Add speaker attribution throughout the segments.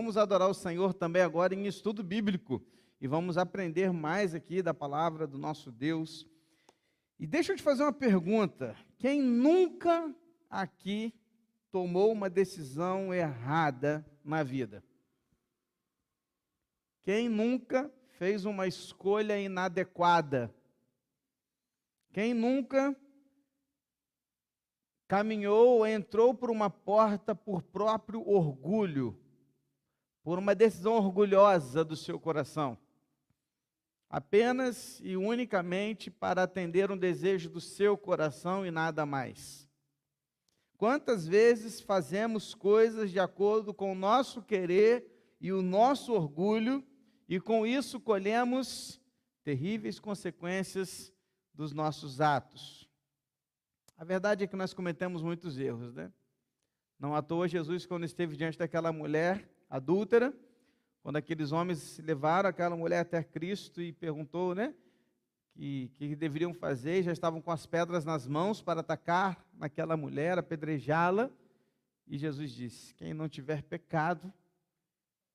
Speaker 1: vamos adorar o Senhor também agora em estudo bíblico. E vamos aprender mais aqui da palavra do nosso Deus. E deixa eu te fazer uma pergunta. Quem nunca aqui tomou uma decisão errada na vida? Quem nunca fez uma escolha inadequada? Quem nunca caminhou ou entrou por uma porta por próprio orgulho, por uma decisão orgulhosa do seu coração, apenas e unicamente para atender um desejo do seu coração e nada mais? Quantas vezes fazemos coisas de acordo com o nosso querer e o nosso orgulho, e com isso colhemos terríveis consequências dos nossos atos? A verdade é que nós cometemos muitos erros, né? Não à toa Jesus, quando esteve diante daquela mulher adúltera, quando aqueles homens levaram aquela mulher até Cristo e perguntou, né, que deveriam fazer, já estavam com as pedras nas mãos para atacar naquela mulher, apedrejá-la, e Jesus disse: quem não tiver pecado,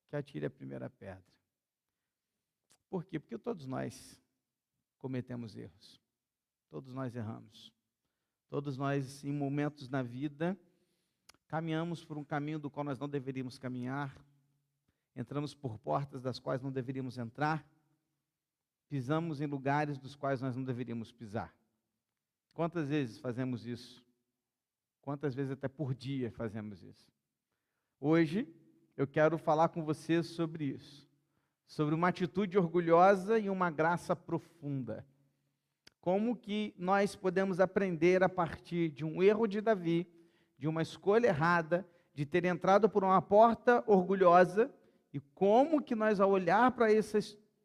Speaker 1: que atire a primeira pedra. Por quê? Porque todos nós cometemos erros, todos nós erramos. Todos nós, em momentos na vida, caminhamos por um caminho do qual nós não deveríamos caminhar, entramos por portas das quais não deveríamos entrar, pisamos em lugares dos quais nós não deveríamos pisar. Quantas vezes fazemos isso? Quantas vezes até por dia fazemos isso? Hoje, eu quero falar com você sobre isso, sobre uma atitude orgulhosa e uma graça profunda. Como que nós podemos aprender a partir de um erro de Davi, de uma escolha errada, de ter entrado por uma porta orgulhosa, e como que nós, ao olhar para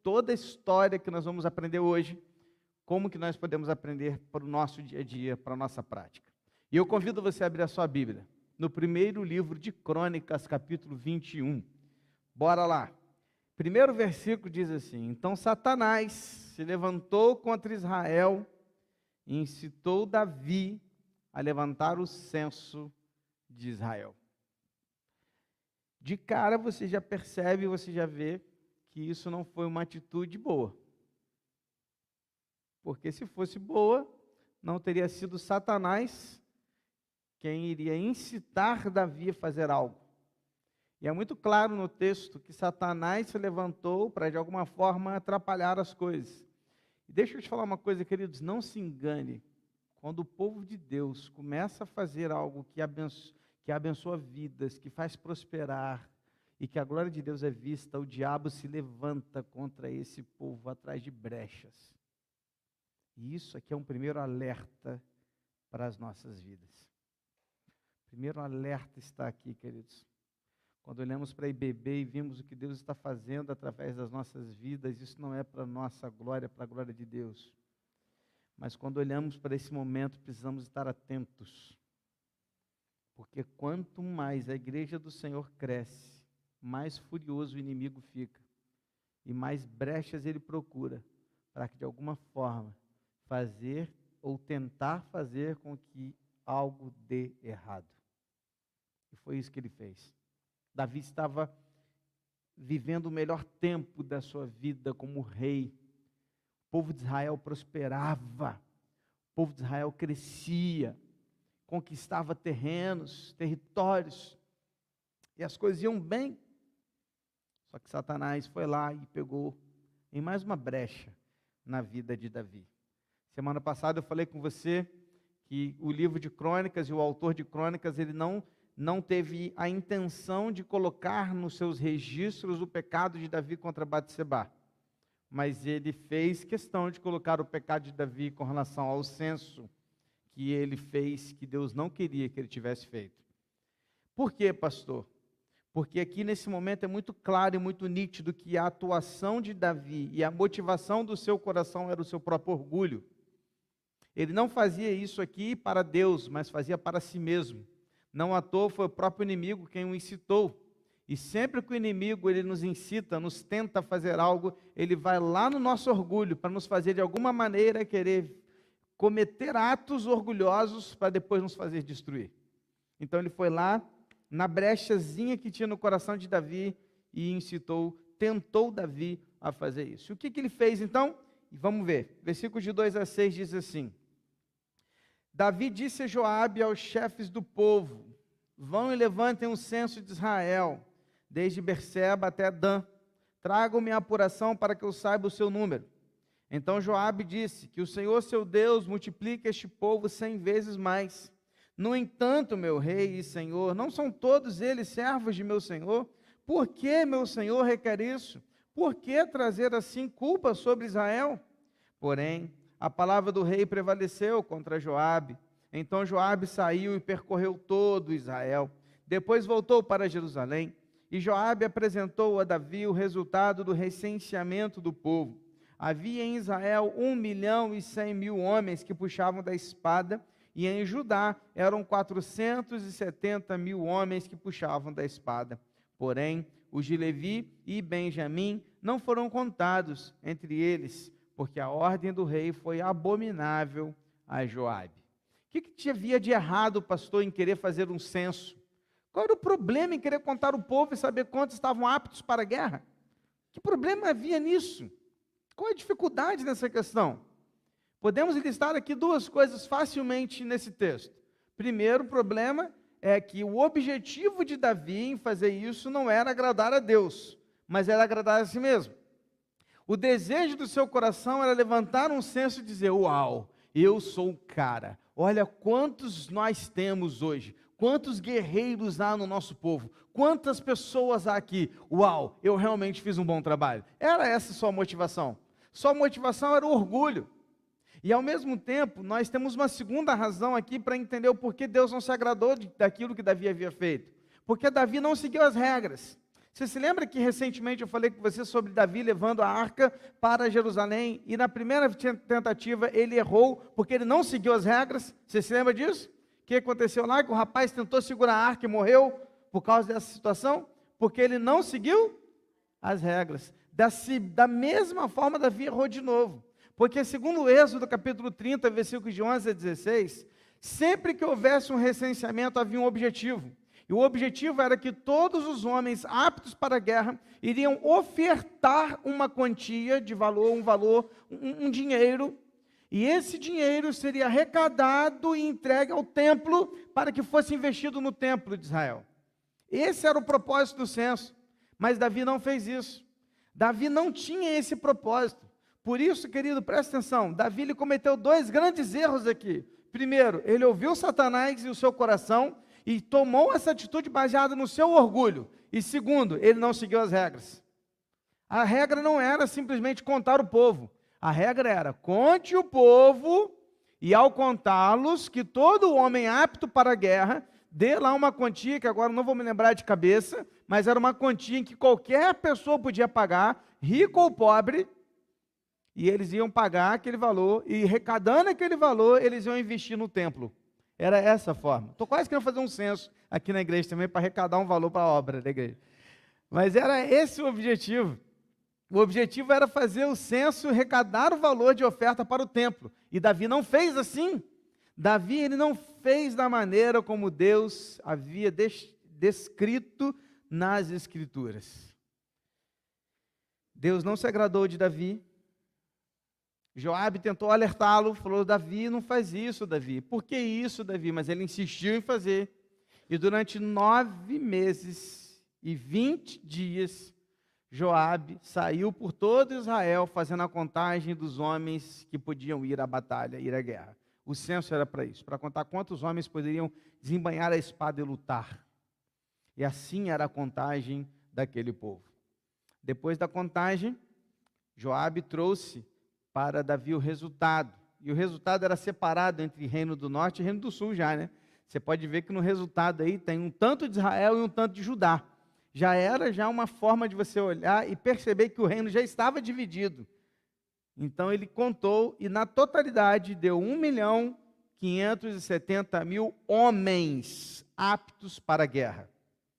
Speaker 1: toda a história que nós vamos aprender hoje, como que nós podemos aprender para o nosso dia a dia, para a nossa prática. E eu convido você a abrir a sua Bíblia, no primeiro livro de Crônicas, capítulo 21. Bora lá. Primeiro versículo diz assim: então Satanás se levantou contra Israel e incitou Davi a levantar o censo de Israel. De cara você já percebe, você já vê que isso não foi uma atitude boa. Porque se fosse boa, não teria sido Satanás quem iria incitar Davi a fazer algo. E é muito claro no texto que Satanás se levantou para, de alguma forma, atrapalhar as coisas. E deixa eu te falar uma coisa, queridos, não se engane. Quando o povo de Deus começa a fazer algo que abençoa vidas, que faz prosperar, e que a glória de Deus é vista, o diabo se levanta contra esse povo atrás de brechas. E isso aqui é um primeiro alerta para as nossas vidas. O primeiro alerta está aqui, queridos. Quando olhamos para a IBB e vimos o que Deus está fazendo através das nossas vidas, isso não é para a nossa glória, é para a glória de Deus. Mas quando olhamos para esse momento, precisamos estar atentos. Porque quanto mais a igreja do Senhor cresce, mais furioso o inimigo fica. E mais brechas ele procura, para que de alguma forma fazer ou tentar fazer com que algo dê errado. E foi isso que ele fez. Davi estava vivendo o melhor tempo da sua vida como rei. O povo de Israel prosperava, o povo de Israel crescia, conquistava terrenos, territórios, e as coisas iam bem. Só que Satanás foi lá e pegou em mais uma brecha na vida de Davi. Semana passada eu falei com você que o livro de Crônicas e o autor de Crônicas, ele não teve a intenção de colocar nos seus registros o pecado de Davi contra Batseba, mas ele fez questão de colocar o pecado de Davi com relação ao censo que ele fez, que Deus não queria que ele tivesse feito. Por quê, pastor? Porque aqui nesse momento é muito claro e muito nítido que a atuação de Davi e a motivação do seu coração era o seu próprio orgulho. Ele não fazia isso aqui para Deus, mas fazia para si mesmo. Não à toa foi o próprio inimigo quem o incitou. E sempre que o inimigo ele nos incita, nos tenta fazer algo, ele vai lá no nosso orgulho para nos fazer de alguma maneira querer cometer atos orgulhosos para depois nos fazer destruir. Então ele foi lá na brechazinha que tinha no coração de Davi e tentou Davi a fazer isso. O que ele fez então? Vamos ver, versículos de 2 a 6 diz assim: Davi disse a Joabe e aos chefes do povo: vão e levantem um censo de Israel, desde Berseba até Dan. Tragam-me a apuração para que eu saiba o seu número. Então Joabe disse: que o Senhor seu Deus multiplique este povo 100 vezes mais. No entanto, meu rei e senhor, não são todos eles servos de meu senhor? Por que meu senhor requer isso? Por que trazer assim culpa sobre Israel? Porém, a palavra do rei prevaleceu contra Joabe. Então Joabe saiu e percorreu todo Israel. Depois voltou para Jerusalém. E Joabe apresentou a Davi o resultado do recenseamento do povo. Havia em Israel 1.100.000 homens que puxavam da espada, e em Judá eram 470.000 homens que puxavam da espada. Porém, os de Levi e Benjamim não foram contados entre eles, porque a ordem do rei foi abominável a Joabe. O que havia de errado, pastor, em querer fazer um censo? Qual era o problema em querer contar o povo e saber quantos estavam aptos para a guerra? Que problema havia nisso? Qual é a dificuldade nessa questão? Podemos listar aqui duas coisas facilmente nesse texto. Primeiro, o problema é que o objetivo de Davi em fazer isso não era agradar a Deus, mas era agradar a si mesmo. O desejo do seu coração era levantar um censo e dizer: uau, eu sou o cara, olha quantos nós temos hoje, quantos guerreiros há no nosso povo, quantas pessoas há aqui, uau, eu realmente fiz um bom trabalho. Era essa sua motivação. Sua motivação era o orgulho. E ao mesmo tempo, nós temos uma segunda razão aqui para entender o porquê Deus não se agradou daquilo que Davi havia feito. Porque Davi não seguiu as regras. Você se lembra que recentemente eu falei com você sobre Davi levando a arca para Jerusalém, e na primeira tentativa ele errou, porque ele não seguiu as regras? Você se lembra disso? O que aconteceu lá? Que o rapaz tentou segurar a arca e morreu por causa dessa situação? Porque ele não seguiu as regras. Da mesma forma, Davi errou de novo. Porque segundo o Êxodo, capítulo 30, versículos de 11 a 16, sempre que houvesse um recenseamento havia um objetivo. E o objetivo era que todos os homens aptos para a guerra iriam ofertar uma quantia de valor, um dinheiro, e esse dinheiro seria arrecadado e entregue ao templo para que fosse investido no templo de Israel. Esse era o propósito do censo, mas Davi não fez isso. Davi não tinha esse propósito. Por isso, querido, presta atenção, Davi ele cometeu dois grandes erros aqui. Primeiro, ele ouviu Satanás e o seu coração e tomou essa atitude baseada no seu orgulho. E segundo, ele não seguiu as regras. A regra não era simplesmente contar o povo. A regra era: conte o povo, e ao contá-los, que todo homem apto para a guerra dê lá uma quantia, que agora não vou me lembrar de cabeça, mas era uma quantia em que qualquer pessoa podia pagar, rico ou pobre, e eles iam pagar aquele valor, e arrecadando aquele valor, eles iam investir no templo. Era essa a forma. Estou quase querendo fazer um censo aqui na igreja também, para arrecadar um valor para a obra da igreja. Mas era esse o objetivo. O objetivo era fazer o censo, arrecadar o valor de oferta para o templo. E Davi não fez assim. Davi ele não fez da maneira como Deus havia descrito nas Escrituras. Deus não se agradou de Davi. Joabe tentou alertá-lo, falou: Davi, não faz isso, Davi. Por que isso, Davi? Mas ele insistiu em fazer. E durante 9 meses e 20 dias, Joabe saiu por todo Israel, fazendo a contagem dos homens que podiam ir à batalha, ir à guerra. O censo era para isso, para contar quantos homens poderiam desembainhar a espada e lutar. E assim era a contagem daquele povo. Depois da contagem, Joabe trouxe para Davi o resultado. E o resultado era separado entre Reino do Norte e Reino do Sul já, né? Você pode ver que no resultado aí tem um tanto de Israel e um tanto de Judá. Já era uma forma de você olhar e perceber que o reino já estava dividido. Então ele contou e na totalidade deu 1.570.000 homens aptos para a guerra.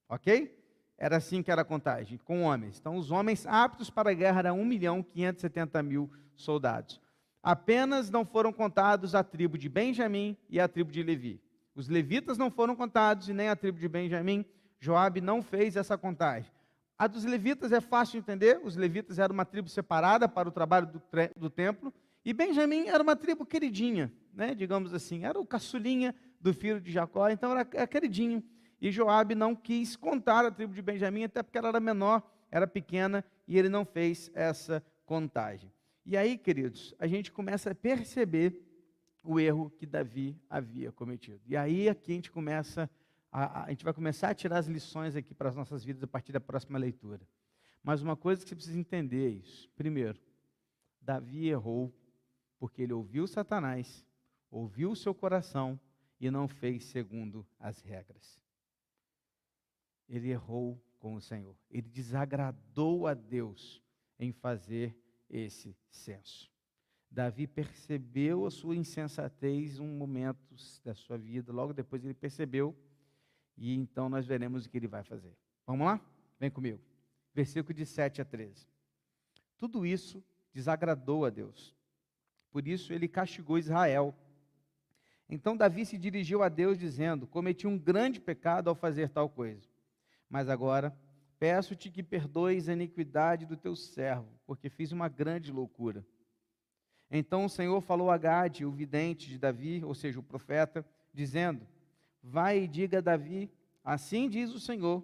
Speaker 1: Ok? Era assim que era a contagem, com homens. Então os homens aptos para a guerra eram 1.570.000 soldados. Apenas não foram contados a tribo de Benjamim e a tribo de Levi. Os levitas não foram contados e nem a tribo de Benjamim. Joabe não fez essa contagem. A dos levitas é fácil de entender, os levitas eram uma tribo separada para o trabalho do templo, e Benjamim era uma tribo queridinha, né, digamos assim, era o caçulinha do filho de Jacó, então era queridinho. E Joabe não quis contar a tribo de Benjamim, até porque ela era menor, era pequena, e ele não fez essa contagem. E aí, queridos, a gente começa a perceber o erro que Davi havia cometido. E aí aqui a gente começa, a gente vai começar a tirar as lições aqui para as nossas vidas a partir da próxima leitura. Mas uma coisa que você precisa entender é isso. Primeiro, Davi errou porque ele ouviu Satanás, ouviu o seu coração e não fez segundo as regras. Ele errou com o Senhor. Ele desagradou a Deus em fazer esse censo. Davi percebeu a sua insensatez em um momento da sua vida, logo depois ele percebeu, e então nós veremos o que ele vai fazer. Vamos lá? Vem comigo. Versículo de 7 a 13. Tudo isso desagradou a Deus. Por isso ele castigou Israel. Então Davi se dirigiu a Deus dizendo: cometi um grande pecado ao fazer tal coisa. Mas agora peço-te que perdoes a iniquidade do teu servo, porque fiz uma grande loucura. Então o Senhor falou a Gade, o vidente de Davi, ou seja, o profeta, dizendo: vai e diga a Davi, assim diz o Senhor,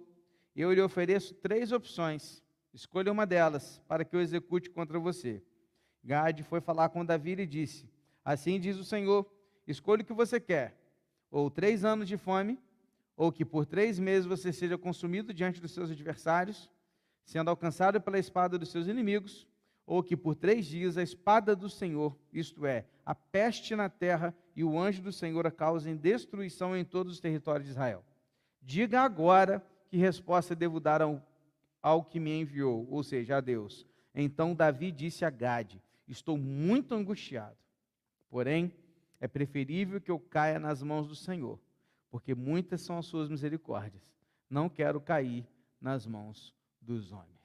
Speaker 1: eu lhe ofereço 3 opções, escolha uma delas, para que eu execute contra você. Gade foi falar com Davi e disse: assim diz o Senhor, escolha o que você quer, ou 3 anos de fome, ou que por 3 meses você seja consumido diante dos seus adversários, sendo alcançado pela espada dos seus inimigos, ou que por 3 dias a espada do Senhor, isto é, a peste na terra e o anjo do Senhor a causem destruição em todos os territórios de Israel. Diga agora que resposta devo dar ao que me enviou, ou seja, a Deus. Então Davi disse a Gade: estou muito angustiado, porém é preferível que eu caia nas mãos do Senhor, porque muitas são as suas misericórdias. Não quero cair nas mãos dos homens.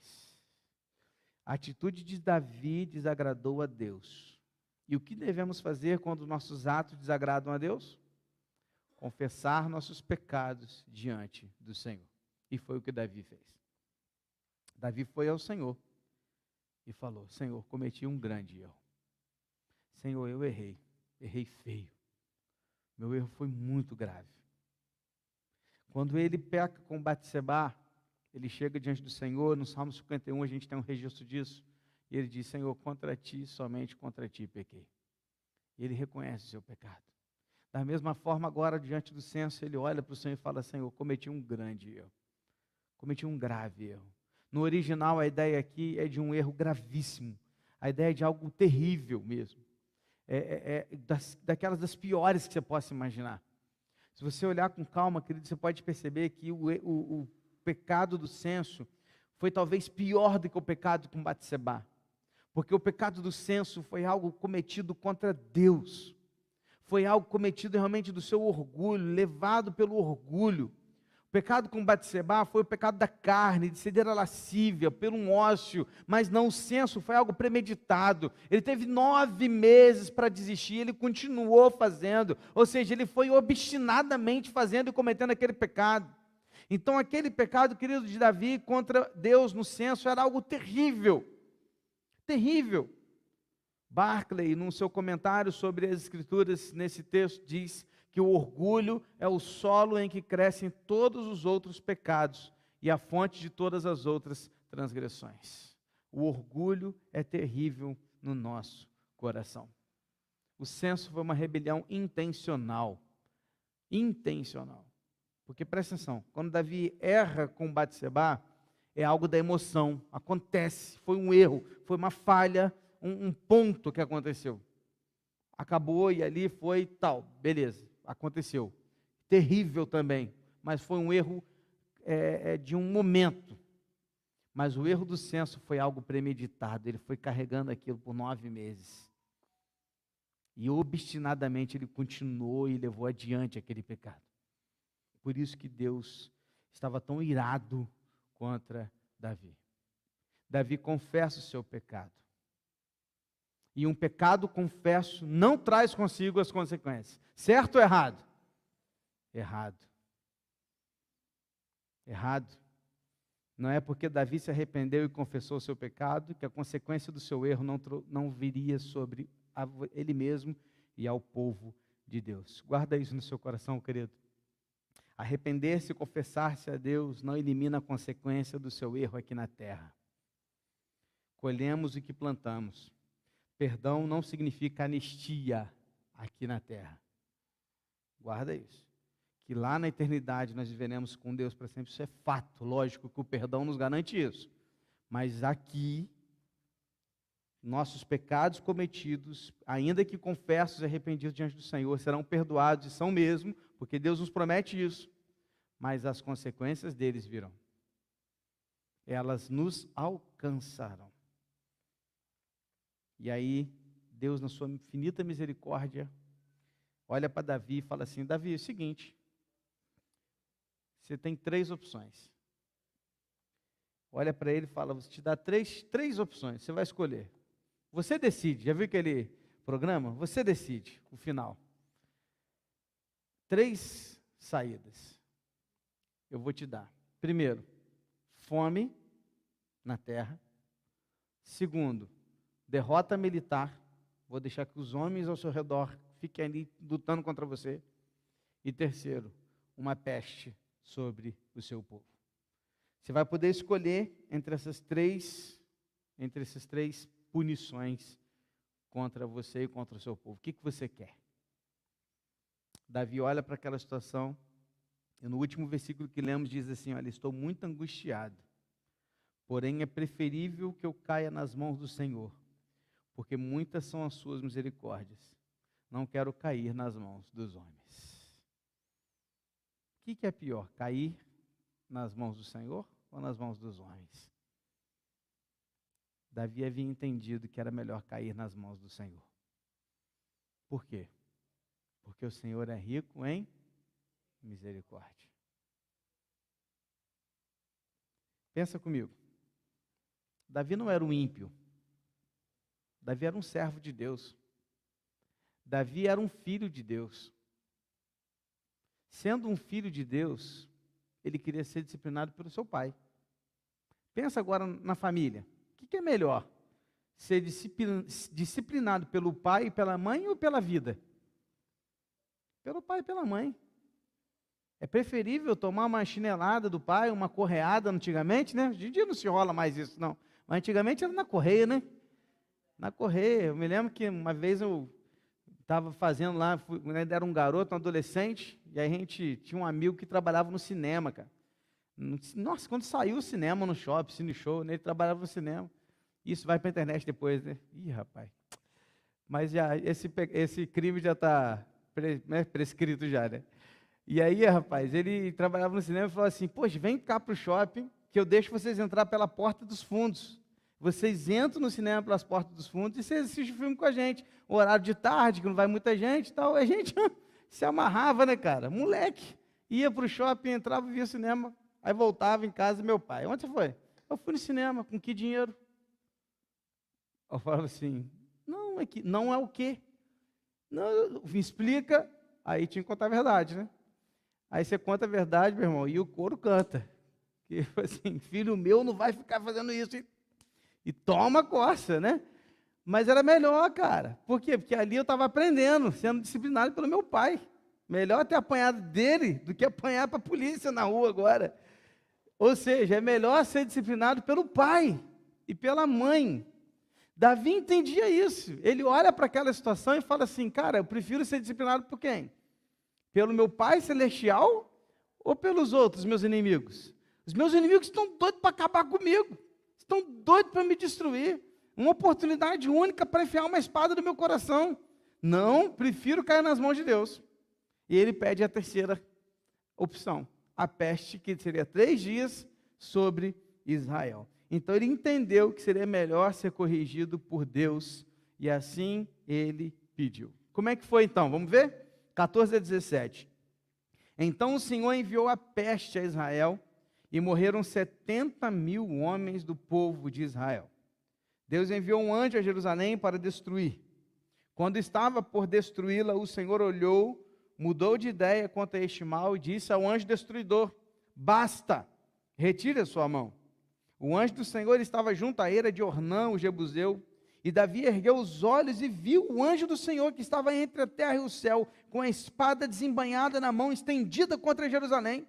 Speaker 1: A atitude de Davi desagradou a Deus. E o que devemos fazer quando nossos atos desagradam a Deus? Confessar nossos pecados diante do Senhor. E foi o que Davi fez. Davi foi ao Senhor e falou: Senhor, cometi um grande erro. Senhor, eu errei feio. Meu erro foi muito grave. Quando ele peca com Batsebá, ele chega diante do Senhor, no Salmo 51 a gente tem um registro disso, e ele diz: Senhor, contra ti, somente contra ti pequei. E ele reconhece o seu pecado. Da mesma forma, agora, diante do censo, ele olha para o Senhor e fala: Senhor, cometi um grande erro, cometi um grave erro. No original, a ideia aqui é de um erro gravíssimo, a ideia é de algo terrível mesmo, daquelas das piores que você possa imaginar. Se você olhar com calma, querido, você pode perceber que o pecado do censo foi talvez pior do que o pecado com Batsebá, porque o pecado do censo foi algo cometido contra Deus, foi algo cometido realmente do seu orgulho, levado pelo orgulho. O pecado com Batsebá foi o pecado da carne, de ceder à lascívia, pelo um ócio, mas não, o censo foi algo premeditado. Ele teve 9 meses para desistir, ele continuou fazendo, ou seja, ele foi obstinadamente fazendo e cometendo aquele pecado. Então aquele pecado, querido, de Davi contra Deus no censo era algo terrível, terrível. Barclay, no seu comentário sobre as Escrituras, nesse texto, diz que o orgulho é o solo em que crescem todos os outros pecados e a fonte de todas as outras transgressões. O orgulho é terrível no nosso coração. O censo foi uma rebelião intencional. Intencional. Porque presta atenção, quando Davi erra com Batsebá, é algo da emoção, acontece, foi um erro, foi uma falha, um ponto que aconteceu. Acabou e ali foi tal, beleza, aconteceu. Terrível também, mas foi um erro de um momento. Mas o erro do censo foi algo premeditado, ele foi carregando aquilo por 9 meses. E obstinadamente ele continuou e levou adiante aquele pecado. Por isso que Deus estava tão irado contra Davi. Davi confessa o seu pecado. E um pecado confesso não traz consigo as consequências. Certo ou errado? Errado. Errado. Não é porque Davi se arrependeu e confessou o seu pecado que a consequência do seu erro não viria sobre ele mesmo e ao povo de Deus. Guarda isso no seu coração, querido. Arrepender-se e confessar-se a Deus não elimina a consequência do seu erro aqui na terra. Colhemos o que plantamos. Perdão não significa anistia aqui na terra. Guarda isso. Que lá na eternidade nós viveremos com Deus para sempre. Isso é fato, lógico que o perdão nos garante isso. Mas aqui, nossos pecados cometidos, ainda que confessos e arrependidos diante do Senhor, serão perdoados, e são mesmo, porque Deus nos promete isso. Mas as consequências deles virão. Elas nos alcançarão. E aí, Deus, na sua infinita misericórdia, olha para Davi e fala assim: Davi, é o seguinte, você tem 3 opções. Olha para ele e fala, vou te dar três opções, você vai escolher. Você decide, já viu aquele programa? Você decide o final. 3 saídas eu vou te dar. Primeiro, fome na terra. Segundo, derrota militar. Vou deixar que os homens ao seu redor fiquem ali lutando contra você. E terceiro, uma peste sobre o seu povo. Você vai poder escolher entre essas três punições contra você e contra o seu povo. O que você quer? Davi olha para aquela situação, e no último versículo que lemos diz assim: olha, estou muito angustiado, porém é preferível que eu caia nas mãos do Senhor, porque muitas são as suas misericórdias. Não quero cair nas mãos dos homens. O que é pior, cair nas mãos do Senhor ou nas mãos dos homens? Davi havia entendido que era melhor cair nas mãos do Senhor. Por quê? Porque o Senhor é rico em misericórdia. Pensa comigo. Davi não era um ímpio. Davi era um servo de Deus. Davi era um filho de Deus. Sendo um filho de Deus, ele queria ser disciplinado pelo seu pai. Pensa agora na família. O que é melhor? Ser disciplinado pelo pai e pela mãe ou pela vida? Pelo pai e pela mãe. É preferível tomar uma chinelada do pai, uma correada antigamente, né? Hoje em dia não se rola mais isso, não. Mas antigamente era na correia, né? Na correia. Eu me lembro que uma vez eu estava fazendo lá, ainda era um garoto, um adolescente, e aí a gente tinha um amigo que trabalhava no cinema, cara. Nossa, quando saiu o cinema no shopping, Cine Show, né, ele trabalhava no cinema. Isso vai para a internet depois, né? Ih, rapaz. Mas já, esse crime já está prescrito já, né? E aí, rapaz, ele trabalhava no cinema e falou assim: poxa, vem cá para o shopping, que eu deixo vocês entrar pela porta dos fundos. Vocês entram no cinema pelas portas dos fundos e vocês assistem o filme com a gente. O horário de tarde, que não vai muita gente e tal. A gente se amarrava, né, cara? Moleque. Ia para o shopping, entrava, via o cinema, aí voltava em casa, meu pai: onde você foi? Eu fui no cinema, com que dinheiro? Eu falava assim: não, não é o quê? Não, me explica. Aí tinha que contar a verdade, né? Aí você conta a verdade, meu irmão, e o couro canta. Que assim, filho meu não vai ficar fazendo isso. E toma coça, né? Mas era melhor, cara. Por quê? Porque ali eu estava aprendendo, sendo disciplinado pelo meu pai. Melhor ter apanhado dele do que apanhar para a polícia na rua agora. Ou seja, é melhor ser disciplinado pelo pai e pela mãe. Davi entendia isso. Ele olha para aquela situação e fala assim: cara, eu prefiro ser disciplinado por quem? Pelo meu pai celestial ou pelos outros meus inimigos? Os meus inimigos estão doidos para acabar comigo. Estão doidos para me destruir. Uma oportunidade única para enfiar uma espada no meu coração. Não, prefiro cair nas mãos de Deus. E ele pede a terceira opção. A peste, que seria 3 dias sobre Israel. Então ele entendeu que seria melhor ser corrigido por Deus. E assim ele pediu. Como é que foi então? Vamos ver? 14 a 17. Então o Senhor enviou a peste a Israel, e morreram 70.000 homens do povo de Israel. Deus enviou um anjo a Jerusalém para destruir. Quando estava por destruí-la, o Senhor olhou, mudou de ideia quanto a este mal e disse ao anjo destruidor: basta, retire a sua mão. O anjo do Senhor estava junto à eira de Ornã, o jebuseu, e Davi ergueu os olhos e viu o anjo do Senhor que estava entre a terra e o céu, com a espada desembainhada na mão, estendida contra Jerusalém.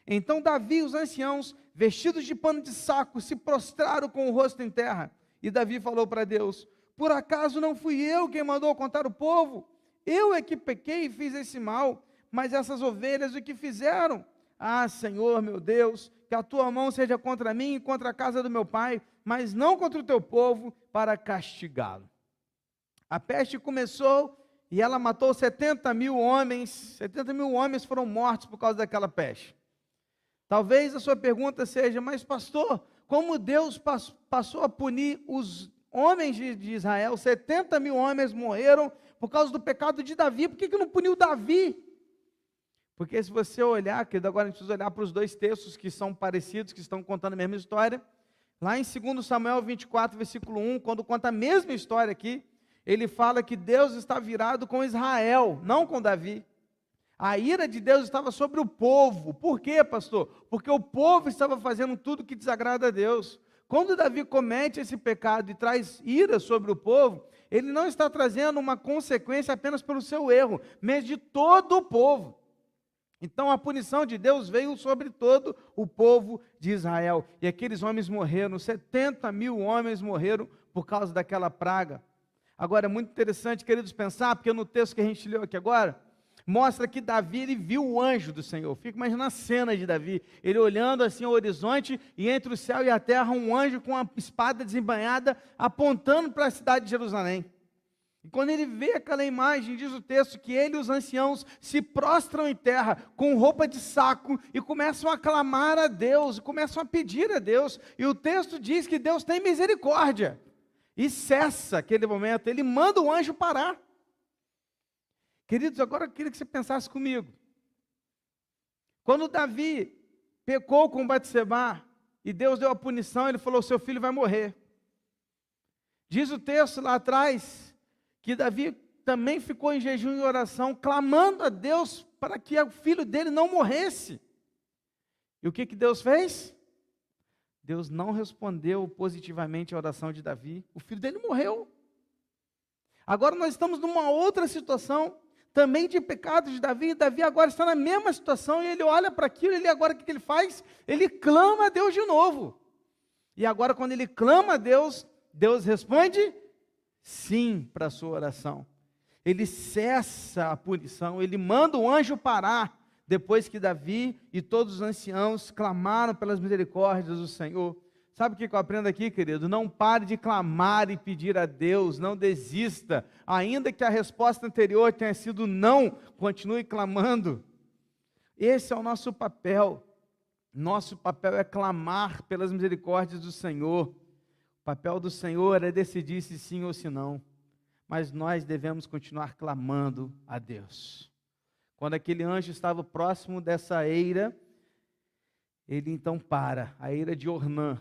Speaker 1: Então Davi e os anciãos, vestidos de pano de saco, se prostraram com o rosto em terra. E Davi falou para Deus: por acaso não fui eu quem mandou contar o povo? Eu é que pequei e fiz esse mal, mas essas ovelhas o que fizeram? Ah, Senhor, meu Deus, que a tua mão seja contra mim e contra a casa do meu pai, mas não contra o teu povo, para castigá-lo. A peste começou e ela matou 70.000 homens. 70.000 homens foram mortos por causa daquela peste. Talvez a sua pergunta seja: mas pastor, como Deus passou a punir os homens de Israel? 70.000 homens morreram por causa do pecado de Davi. Por que não puniu Davi? Porque se você olhar, querido, agora a gente precisa olhar para os dois textos que são parecidos, que estão contando a mesma história. Lá em 2 Samuel 24, versículo 1, quando conta a mesma história aqui, ele fala que Deus está virado com Israel, não com Davi. A ira de Deus estava sobre o povo. Por quê, pastor? Porque o povo estava fazendo tudo que desagrada a Deus. Quando Davi comete esse pecado e traz ira sobre o povo, ele não está trazendo uma consequência apenas pelo seu erro, mas de todo o povo. Então a punição de Deus veio sobre todo o povo de Israel. E aqueles homens morreram, 70.000 homens morreram por causa daquela praga. Agora é muito interessante, queridos, pensar, porque no texto que a gente leu aqui agora, mostra que Davi, ele viu o anjo do Senhor. Fica imaginando a cena de Davi, ele olhando assim ao horizonte, e entre o céu e a terra, um anjo com uma espada desembainhada, apontando para a cidade de Jerusalém. E quando ele vê aquela imagem, diz o texto que ele e os anciãos se prostram em terra, com roupa de saco, e começam a clamar a Deus, começam a pedir a Deus, e o texto diz que Deus tem misericórdia, e cessa aquele momento, ele manda o anjo parar. Queridos, agora eu queria que você pensasse comigo. Quando Davi pecou com Batseba, e Deus deu a punição, ele falou: seu filho vai morrer. Diz o texto lá atrás, que Davi também ficou em jejum e oração, clamando a Deus para que o filho dele não morresse. E o que Deus fez? Deus não respondeu positivamente à oração de Davi, o filho dele morreu. Agora nós estamos numa outra situação, também de pecado de Davi, e Davi agora está na mesma situação, e ele olha para aquilo, ele agora o que ele faz? Ele clama a Deus de novo. E agora quando ele clama a Deus, Deus responde sim para a sua oração. Ele cessa a punição, ele manda o anjo parar, depois que Davi e todos os anciãos clamaram pelas misericórdias do Senhor. Sabe o que eu aprendo aqui, querido? Não pare de clamar e pedir a Deus, não desista, ainda que a resposta anterior tenha sido não, continue clamando. Esse é o nosso papel é clamar pelas misericórdias do Senhor. O papel do Senhor é decidir se sim ou se não, mas nós devemos continuar clamando a Deus. Quando aquele anjo estava próximo dessa eira, ele então para, a eira de Ornã,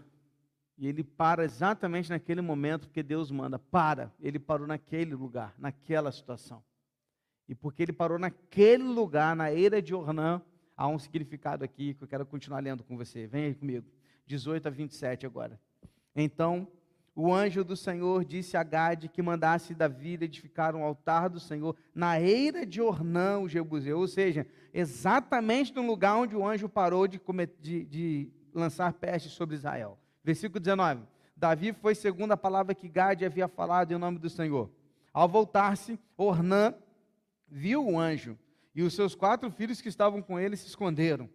Speaker 1: e ele para exatamente naquele momento, porque Deus manda, para. Ele parou naquele lugar, naquela situação. E porque ele parou naquele lugar, na eira de Ornã, há um significado aqui que eu quero continuar lendo com você. Vem aí comigo, 18 a 27 agora. Então, o anjo do Senhor disse a Gade que mandasse Davi edificar um altar do Senhor na eira de Ornã, o jebuseu, ou seja, exatamente no lugar onde o anjo parou de lançar peste sobre Israel. Versículo 19, Davi foi segundo a palavra que Gade havia falado em nome do Senhor. Ao voltar-se, Ornã viu o anjo, e os seus 4 filhos que estavam com ele se esconderam.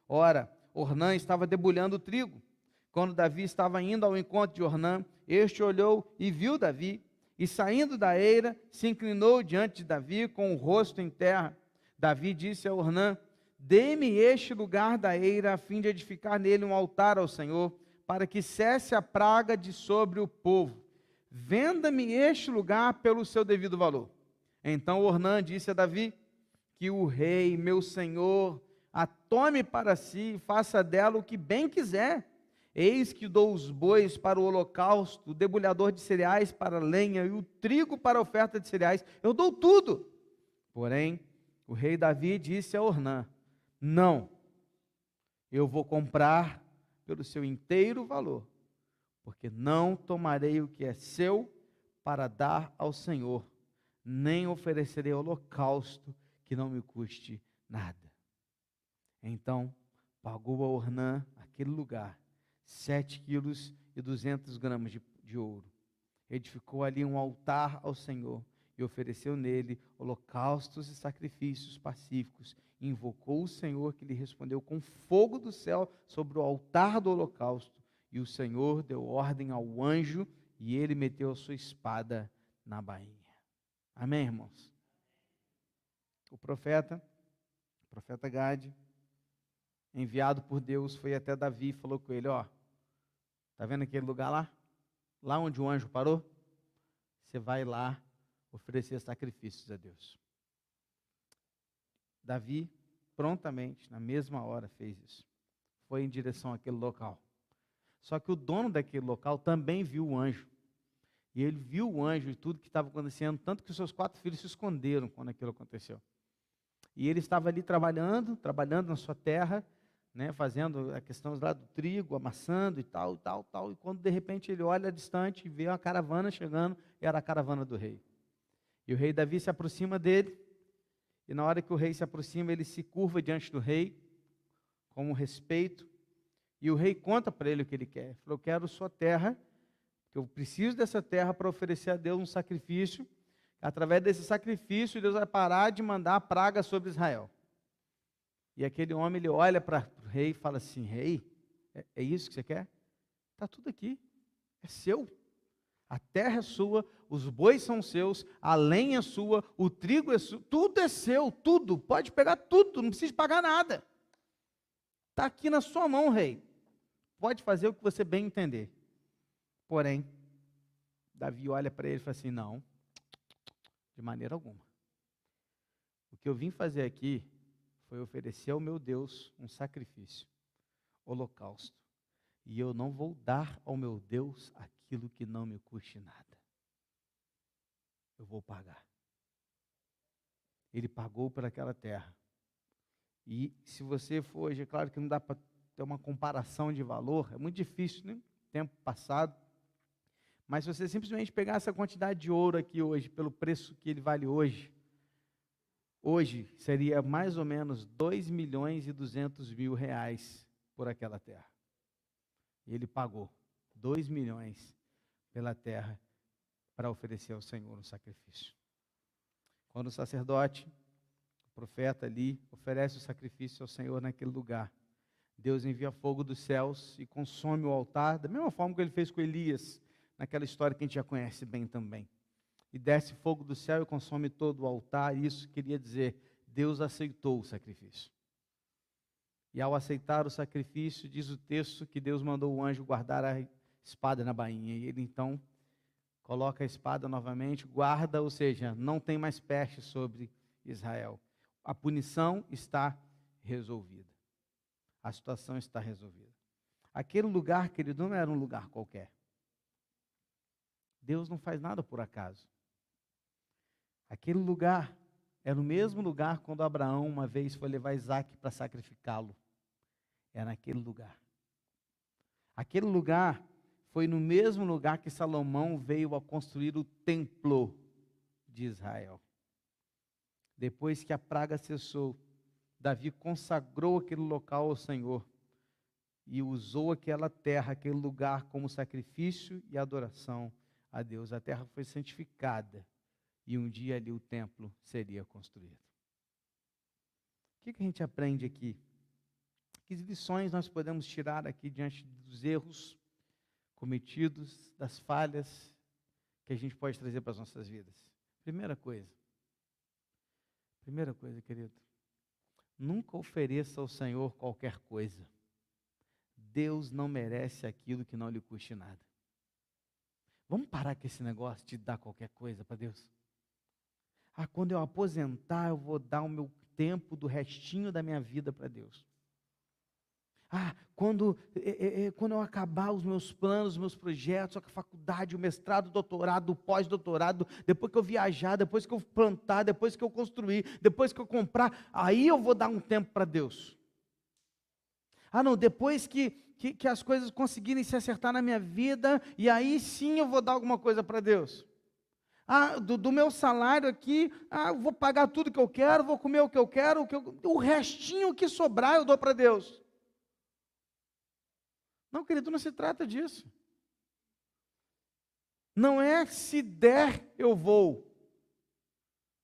Speaker 1: Ora, Ornã estava debulhando o trigo. Quando Davi estava indo ao encontro de Ornã, este olhou e viu Davi, e saindo da eira, se inclinou diante de Davi com o rosto em terra. Davi disse a Ornã: dê-me este lugar da eira, a fim de edificar nele um altar ao Senhor, para que cesse a praga de sobre o povo. Venda-me este lugar pelo seu devido valor. Então Ornã disse a Davi: que o rei, meu senhor, a tome para si e faça dela o que bem quiser. Eis que dou os bois para o holocausto, o debulhador de cereais para a lenha e o trigo para a oferta de cereais. Eu dou tudo. Porém, o rei Davi disse a Ornã: não, eu vou comprar pelo seu inteiro valor porque não tomarei o que é seu para dar ao Senhor, nem oferecerei holocausto que não me custe nada. Então pagou a Ornã aquele lugar 7,2 quilos de ouro. Edificou ali um altar ao Senhor e ofereceu nele holocaustos e sacrifícios pacíficos. E invocou o Senhor, que lhe respondeu com fogo do céu sobre o altar do holocausto. E o Senhor deu ordem ao anjo, e ele meteu a sua espada na bainha. Amém, irmãos? O profeta Gade, enviado por Deus, foi até Davi e falou com ele: ó, tá vendo aquele lugar lá? Lá onde o anjo parou? Você vai lá oferecer sacrifícios a Deus. Davi, prontamente, na mesma hora, fez isso. Foi em direção àquele local. Só que o dono daquele local também viu o anjo. E ele viu o anjo e tudo que estava acontecendo, tanto que os seus 4 filhos se esconderam quando aquilo aconteceu. E ele estava ali trabalhando na sua terra, né, fazendo a questão lá do trigo, amassando e tal. E quando de repente ele olha distante e vê uma caravana chegando, era a caravana do rei. E o rei Davi se aproxima dele, e na hora que o rei se aproxima, ele se curva diante do rei, com respeito, e o rei conta para ele o que ele quer. Ele falou: eu quero sua terra, que eu preciso dessa terra para oferecer a Deus um sacrifício. Através desse sacrifício, Deus vai parar de mandar a praga sobre Israel. E aquele homem, ele olha para o rei e fala assim: rei, é isso que você quer? Está tudo aqui, é seu. A terra é sua, os bois são seus, a lenha é sua, o trigo é seu, tudo é seu, tudo, pode pegar tudo, não precisa pagar nada. Está aqui na sua mão, rei. Pode fazer o que você bem entender. Porém, Davi olha para ele e fala assim: não, de maneira alguma. O que eu vim fazer aqui foi oferecer ao meu Deus um sacrifício, holocausto. E eu não vou dar ao meu Deus aquilo que não me custe nada. Eu vou pagar. Ele pagou por aquela terra. E se você for hoje, é claro que não dá para ter uma comparação de valor, é muito difícil, né? Tempo passado. Mas se você simplesmente pegar essa quantidade de ouro aqui hoje, pelo preço que ele vale hoje seria mais ou menos 2.200.000 reais por aquela terra. E ele pagou 2 milhões pela terra para oferecer ao Senhor um sacrifício. Quando o sacerdote, o profeta ali, oferece o sacrifício ao Senhor naquele lugar, Deus envia fogo dos céus e consome o altar, da mesma forma que ele fez com Elias, naquela história que a gente já conhece bem também. E desce fogo do céu e consome todo o altar. Isso queria dizer, Deus aceitou o sacrifício. E ao aceitar o sacrifício, diz o texto que Deus mandou o anjo guardar a espada na bainha. E ele então coloca a espada novamente, guarda, ou seja, não tem mais peste sobre Israel. A punição está resolvida. A situação está resolvida. Aquele lugar, querido, não era um lugar qualquer. Deus não faz nada por acaso. Aquele lugar era o mesmo lugar quando Abraão uma vez foi levar Isaac para sacrificá-lo. Era naquele lugar. Aquele lugar foi no mesmo lugar que Salomão veio a construir o templo de Israel. Depois que a praga cessou, Davi consagrou aquele local ao Senhor e usou aquela terra, aquele lugar como sacrifício e adoração a Deus. A terra foi santificada. E um dia ali o templo seria construído. O que a gente aprende aqui? Que lições nós podemos tirar aqui diante dos erros cometidos, das falhas que a gente pode trazer para as nossas vidas? Primeira coisa, querido, nunca ofereça ao Senhor qualquer coisa. Deus não merece aquilo que não lhe custe nada. Vamos parar com esse negócio de dar qualquer coisa para Deus? Quando eu aposentar, eu vou dar o meu tempo do restinho da minha vida para Deus. Quando eu acabar os meus planos, os meus projetos, a faculdade, o mestrado, o doutorado, o pós-doutorado, depois que eu viajar, depois que eu plantar, depois que eu construir, depois que eu comprar, aí eu vou dar um tempo para Deus. Ah, não, depois que as coisas conseguirem se acertar na minha vida, e aí sim eu vou dar alguma coisa para Deus. Ah, do meu salário aqui, eu vou pagar tudo que eu quero, vou comer o que eu quero, o restinho que sobrar eu dou para Deus. Não, querido, não se trata disso. Não é se der, eu vou.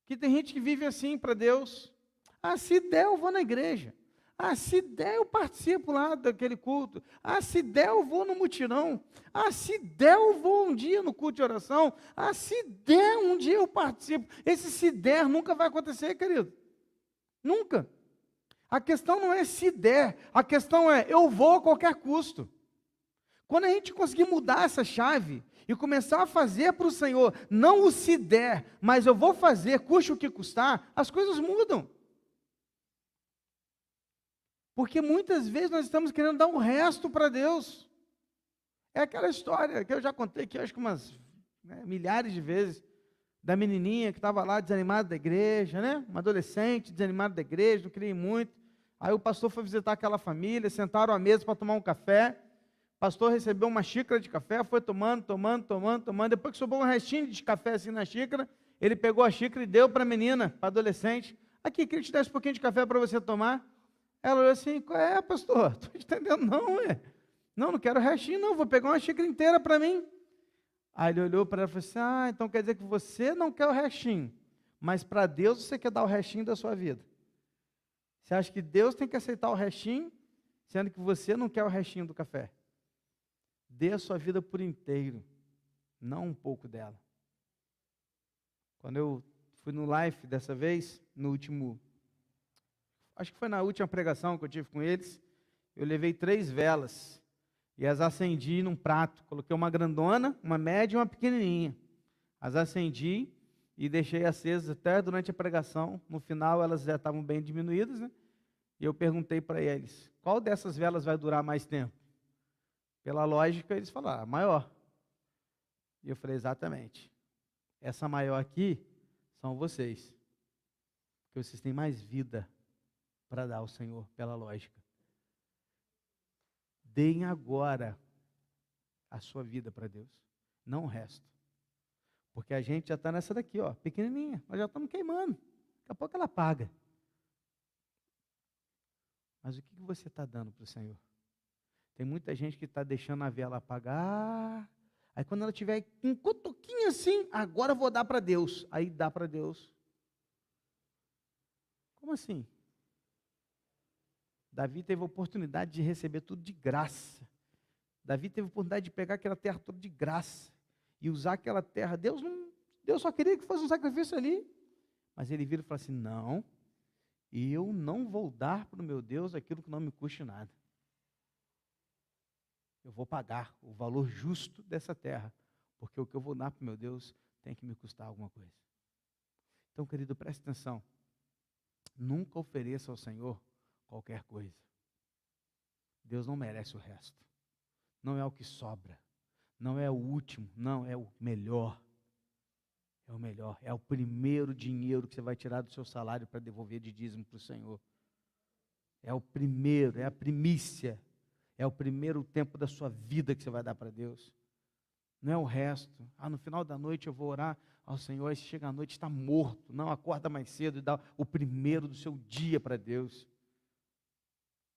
Speaker 1: Que tem gente que vive assim para Deus. Ah, se der, eu vou na igreja. Ah, se der, eu participo lá daquele culto. Ah, se der, eu vou no mutirão. Ah, se der, eu vou um dia no culto de oração. Ah, se der, um dia eu participo. Esse se der nunca vai acontecer, querido. Nunca. A questão não é se der, a questão é eu vou a qualquer custo. Quando a gente conseguir mudar essa chave e começar a fazer para o Senhor, não o se der, mas eu vou fazer, custe o que custar, as coisas mudam. Porque muitas vezes nós estamos querendo dar um resto para Deus. É aquela história que eu já contei aqui, acho que umas milhares de vezes, da menininha que estava lá desanimada da igreja, né? Uma adolescente desanimada da igreja, não queria ir muito. Aí o pastor foi visitar aquela família, sentaram à mesa para tomar um café. O pastor recebeu uma xícara de café, foi tomando. Depois que sobrou um restinho de café assim na xícara, ele pegou a xícara e deu para a menina, para a adolescente. Aqui, queria te dar esse pouquinho de café para você tomar. Ela olhou assim, qual é, pastor? Estou entendendo, não, não quero restinho, não, vou pegar uma xícara inteira para mim. Aí ele olhou para ela e falou assim, então quer dizer que você não quer o restinho, mas para Deus você quer dar o restinho da sua vida. Você acha que Deus tem que aceitar o restinho, sendo que você não quer o restinho do café? Dê a sua vida por inteiro, não um pouco dela. Quando eu fui no live dessa vez, acho que foi na última pregação que eu tive com eles, eu levei 3 velas e as acendi num prato. Coloquei uma grandona, uma média e uma pequenininha. As acendi e deixei acesas até durante a pregação. No final elas já estavam bem diminuídas, né? E eu perguntei para eles, qual dessas velas vai durar mais tempo? Pela lógica, eles falaram, a maior. E eu falei, exatamente. Essa maior aqui são vocês. Porque vocês têm mais vida para dar ao Senhor, pela lógica. Deem agora a sua vida para Deus, não o resto. Porque a gente já está nessa daqui, ó, pequenininha, nós já estamos queimando. Daqui a pouco ela apaga. Mas o que você está dando para o Senhor? Tem muita gente que está deixando a vela apagar. Aí quando ela tiver um cotoquinho assim, agora eu vou dar para Deus. Aí dá para Deus. Como assim? Davi teve a oportunidade de receber tudo de graça. Davi teve a oportunidade de pegar aquela terra toda de graça e usar aquela terra. Deus só queria que fosse um sacrifício ali. Mas ele vira e fala assim, não, eu não vou dar para o meu Deus aquilo que não me custe nada. Eu vou pagar o valor justo dessa terra, porque o que eu vou dar para o meu Deus tem que me custar alguma coisa. Então, querido, preste atenção. Nunca ofereça ao Senhor qualquer coisa. Deus não merece o resto. Não é o que sobra. Não é o último. Não, é o melhor. É o melhor. É o primeiro dinheiro que você vai tirar do seu salário para devolver de dízimo para o Senhor. É o primeiro, é a primícia. É o primeiro tempo da sua vida que você vai dar para Deus. Não é o resto. No final da noite eu vou orar ao Senhor, e se chega à noite está morto. Não, acorda mais cedo e dá o primeiro do seu dia para Deus.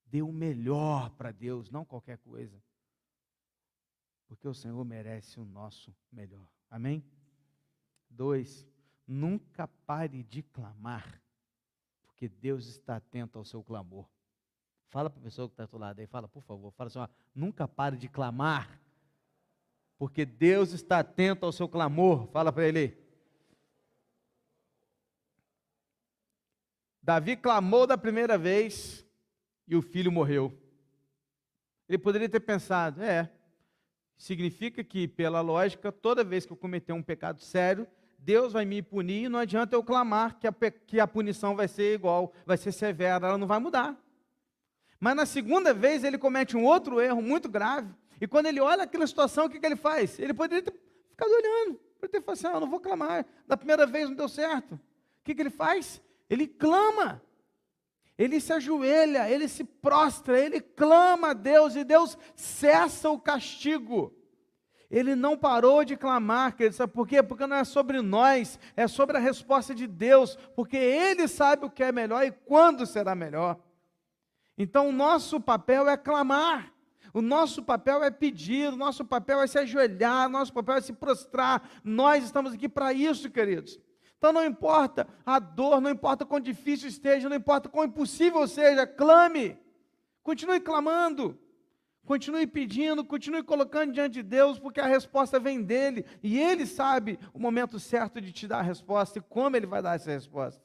Speaker 1: Dê o melhor para Deus, não qualquer coisa. Porque o Senhor merece o nosso melhor. Amém? 2, nunca pare de clamar, porque Deus está atento ao seu clamor. Fala para a pessoa que está do seu lado aí, fala, por favor, fala assim, nunca pare de clamar, porque Deus está atento ao seu clamor. Fala para ele. Davi clamou da primeira vez e o filho morreu. Ele poderia ter pensado, significa que, pela lógica, toda vez que eu cometer um pecado sério, Deus vai me punir e não adianta eu clamar que a punição vai ser igual, vai ser severa, ela não vai mudar. Mas na segunda vez ele comete um outro erro muito grave, e quando ele olha aquela situação, o que ele faz? Ele poderia ter ficado olhando, poderia ter falado assim, eu não vou clamar, da primeira vez não deu certo. O que ele faz? Ele clama. Ele se ajoelha, ele se prostra, ele clama a Deus, e Deus cessa o castigo. Ele não parou de clamar, querido, sabe por quê? Porque não é sobre nós, é sobre a resposta de Deus, porque Ele sabe o que é melhor e quando será melhor. Então o nosso papel é clamar, o nosso papel é pedir, o nosso papel é se ajoelhar, o nosso papel é se prostrar. Nós estamos aqui para isso, queridos. Então não importa a dor, não importa quão difícil esteja, não importa quão impossível seja, clame, continue clamando. Continue pedindo, continue colocando diante de Deus, porque a resposta vem dEle, e Ele sabe o momento certo de te dar a resposta, e como Ele vai dar essa resposta.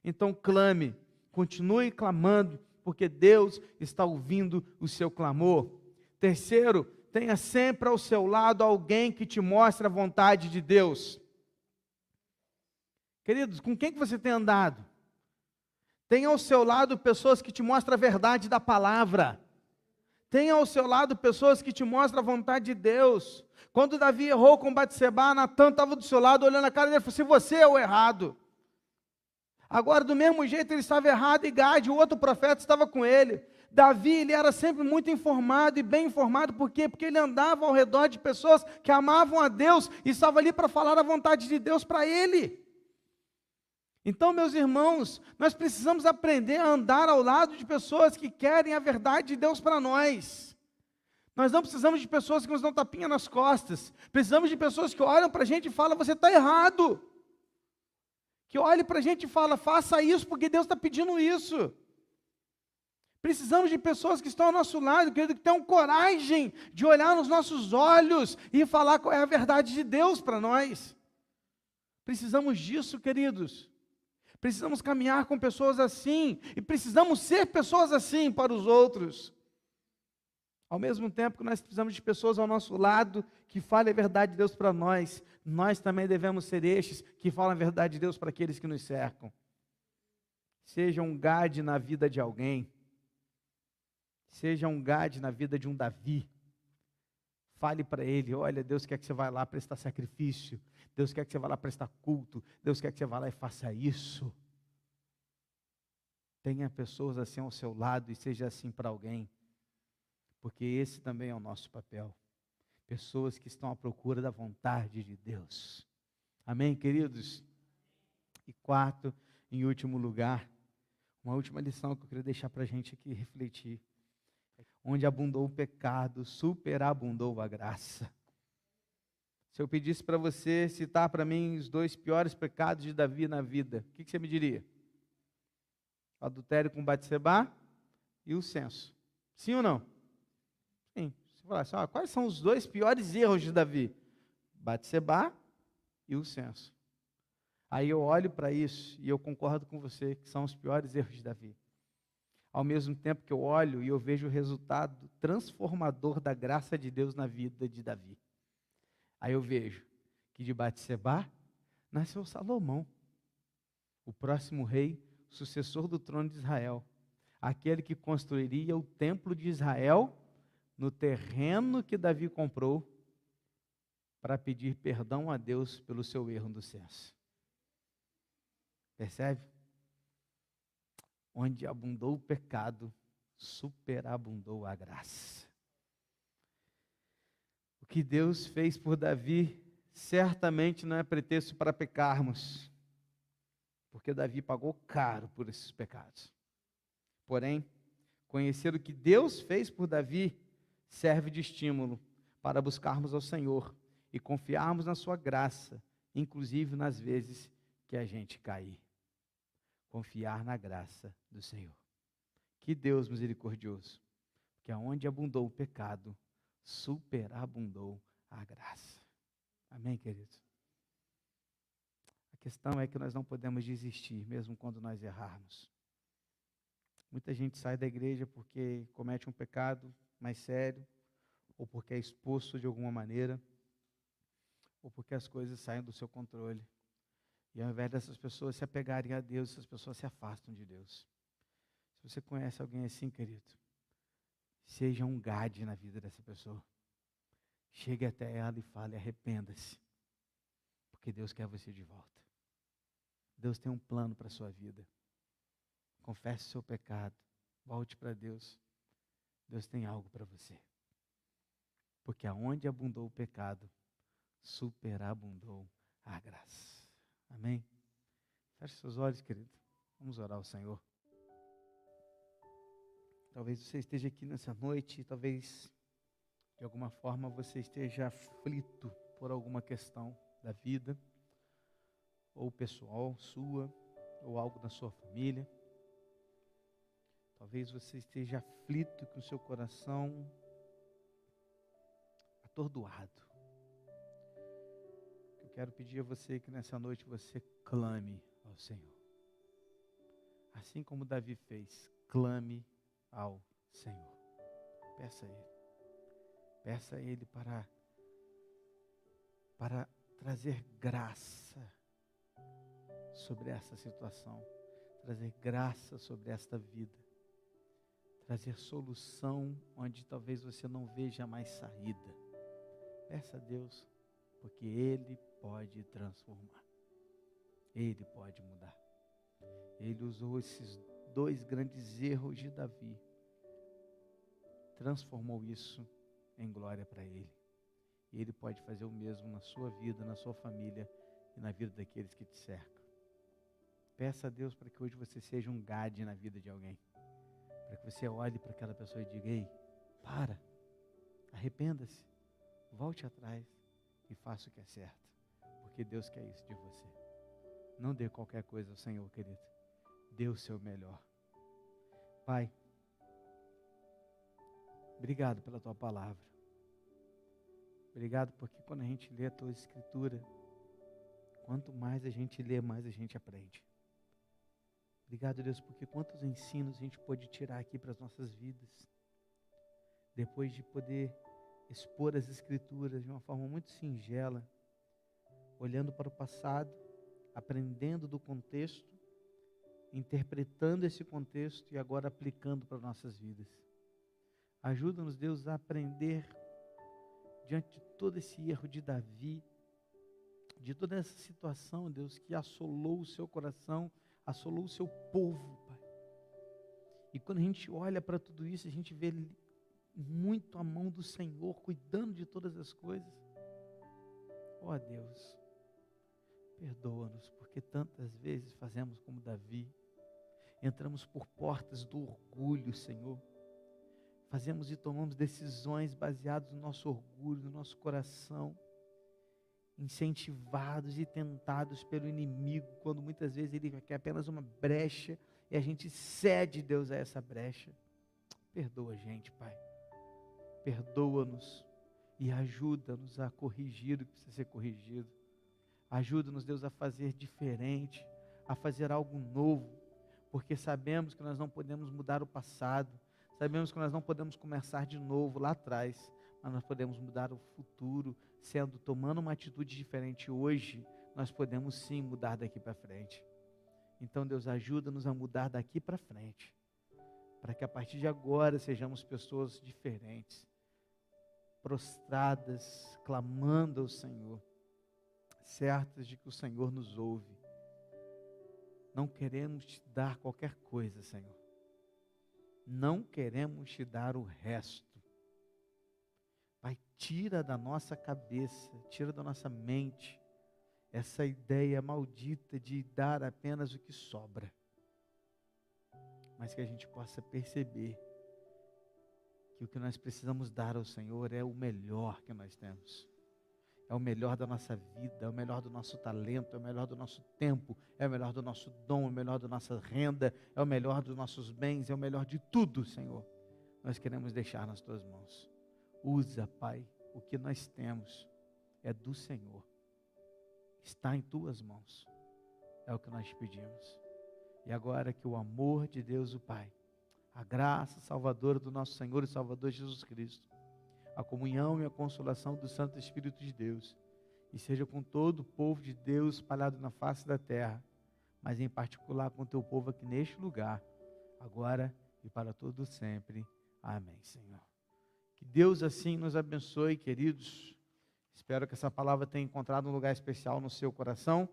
Speaker 1: Então clame, continue clamando, porque Deus está ouvindo o seu clamor. Terceiro, tenha sempre ao seu lado alguém que te mostre a vontade de Deus. Queridos, com quem que você tem andado? Tenha ao seu lado pessoas que te mostram a verdade da palavra. Tenha ao seu lado pessoas que te mostram a vontade de Deus. Quando Davi errou com Batseba, Natan estava do seu lado, olhando a cara dele e falou assim: você é o errado. Agora, do mesmo jeito, ele estava errado, e Gade, o outro profeta, estava com ele. Davi, ele era sempre muito informado e bem informado. Por quê? Porque ele andava ao redor de pessoas que amavam a Deus e estava ali para falar a vontade de Deus para ele. Então, meus irmãos, nós precisamos aprender a andar ao lado de pessoas que querem a verdade de Deus para nós. Nós não precisamos de pessoas que nos dão tapinha nas costas. Precisamos de pessoas que olham para a gente e falam: você está errado. Que olhem para a gente e falam: faça isso porque Deus está pedindo isso. Precisamos de pessoas que estão ao nosso lado, que tenham coragem de olhar nos nossos olhos e falar qual é a verdade de Deus para nós. Precisamos disso, queridos. Precisamos caminhar com pessoas assim, e precisamos ser pessoas assim para os outros. Ao mesmo tempo que nós precisamos de pessoas ao nosso lado que falem a verdade de Deus para nós, nós também devemos ser estes que falam a verdade de Deus para aqueles que nos cercam. Seja um Gade na vida de alguém, seja um Gade na vida de um Davi. Fale para ele: olha, Deus quer que você vá lá prestar sacrifício, Deus quer que você vá lá prestar culto, Deus quer que você vá lá e faça isso. Tenha pessoas assim ao seu lado e seja assim para alguém, porque esse também é o nosso papel. Pessoas que estão à procura da vontade de Deus. Amém, queridos? E quarto, em último lugar, uma última lição que eu queria deixar para a gente aqui refletir. Onde abundou o pecado, superabundou a graça. Se eu pedisse para você citar para mim os 2 piores pecados de Davi na vida, o que você me diria? O adultério com Batseba e o censo. Sim ou não? Sim. Você fala assim: quais são os 2 piores erros de Davi? Batseba e o censo. Aí eu olho para isso e eu concordo com você que são os piores erros de Davi. Ao mesmo tempo que eu olho e eu vejo o resultado transformador da graça de Deus na vida de Davi. Aí eu vejo que de Batseba nasceu Salomão, o próximo rei, sucessor do trono de Israel, aquele que construiria o templo de Israel no terreno que Davi comprou para pedir perdão a Deus pelo seu erro no censo. Percebe? Onde abundou o pecado, superabundou a graça. O que Deus fez por Davi certamente não é pretexto para pecarmos, porque Davi pagou caro por esses pecados. Porém, conhecer o que Deus fez por Davi serve de estímulo para buscarmos ao Senhor e confiarmos na sua graça, inclusive nas vezes que a gente cair. Confiar na graça do Senhor. Que Deus misericordioso, porque aonde abundou o pecado, superabundou a graça. Amém, queridos? A questão é que nós não podemos desistir, mesmo quando nós errarmos. Muita gente sai da igreja porque comete um pecado mais sério, ou porque é exposto de alguma maneira, ou porque as coisas saem do seu controle. E ao invés dessas pessoas se apegarem a Deus, essas pessoas se afastam de Deus. Se você conhece alguém assim, querido, seja um Gade na vida dessa pessoa. Chegue até ela e fale: arrependa-se, porque Deus quer você de volta. Deus tem um plano para a sua vida. confesse o seu pecado, volte para Deus. Deus tem algo para você. Porque aonde abundou o pecado, superabundou a graça. Amém? Feche seus olhos, querido. Vamos orar ao Senhor. Talvez você esteja aqui nessa noite, talvez de alguma forma você esteja aflito por alguma questão da vida, ou pessoal sua, ou algo da sua família. Talvez você esteja aflito com o seu coração atordoado. Eu quero pedir a você que nessa noite você clame ao Senhor. Assim como Davi fez, clame ao Senhor. Peça a Ele. Peça a Ele para trazer graça sobre essa situação, trazer graça sobre esta vida, trazer solução onde talvez você não veja mais saída. Peça a Deus, porque Ele pode transformar, Ele pode mudar. Ele usou esses 2 grandes erros de Davi, transformou isso em glória para Ele. E Ele pode fazer o mesmo na sua vida, na sua família e na vida daqueles que te cercam. Peça a Deus para que hoje você seja um Gade na vida de alguém. Para que você olhe para aquela pessoa e diga: ei, para, arrependa-se, volte atrás e faça o que é certo. Porque Deus quer isso de você. Não dê qualquer coisa ao Senhor, querido. Dê o seu melhor. Pai, obrigado pela Tua palavra. Obrigado porque quando a gente lê a Tua Escritura, quanto mais a gente lê, mais a gente aprende. Obrigado, Deus, porque quantos ensinos a gente pode tirar aqui para as nossas vidas, depois de poder expor as Escrituras de uma forma muito singela, olhando para o passado, aprendendo do contexto, interpretando esse contexto e agora aplicando para nossas vidas. Ajuda-nos, Deus, a aprender diante de todo esse erro de Davi, de toda essa situação, Deus, que assolou o seu coração, assolou o seu povo, Pai. E quando a gente olha para tudo isso, a gente vê muito a mão do Senhor cuidando de todas as coisas. Ó Deus, perdoa-nos, porque tantas vezes fazemos como Davi, entramos por portas do orgulho, Senhor. Fazemos e tomamos decisões baseadas no nosso orgulho, no nosso coração, incentivados e tentados pelo inimigo, quando muitas vezes ele quer apenas uma brecha, e a gente cede, Deus, a essa brecha. Perdoa a gente, Pai. Perdoa-nos e ajuda-nos a corrigir o que precisa ser corrigido. Ajuda-nos, Deus, a fazer diferente, a fazer algo novo, porque sabemos que nós não podemos mudar o passado, sabemos que nós não podemos começar de novo lá atrás, mas nós podemos mudar o futuro, tomando uma atitude diferente hoje, nós podemos sim mudar daqui para frente. Então, Deus, ajuda-nos a mudar daqui para frente, para que a partir de agora sejamos pessoas diferentes, prostradas, clamando ao Senhor, certas de que o Senhor nos ouve. Não queremos te dar qualquer coisa, Senhor. Não queremos te dar o resto. Pai, tira da nossa cabeça, tira da nossa mente essa ideia maldita de dar apenas o que sobra. Mas que a gente possa perceber que o que nós precisamos dar ao Senhor é o melhor que nós temos. É o melhor da nossa vida, é o melhor do nosso talento, é o melhor do nosso tempo, é o melhor do nosso dom, é o melhor da nossa renda, é o melhor dos nossos bens, é o melhor de tudo, Senhor. Nós queremos deixar nas Tuas mãos. Usa, Pai, o que nós temos é do Senhor. Está em Tuas mãos. É o que nós te pedimos. E agora que o amor de Deus, o Pai, a graça salvadora do nosso Senhor e Salvador Jesus Cristo, a comunhão e a consolação do Santo Espírito de Deus, e seja com todo o povo de Deus espalhado na face da terra, mas em particular com o Teu povo aqui neste lugar, agora e para todo sempre. Amém, Senhor. Que Deus assim nos abençoe, queridos. Espero que essa palavra tenha encontrado um lugar especial no seu coração.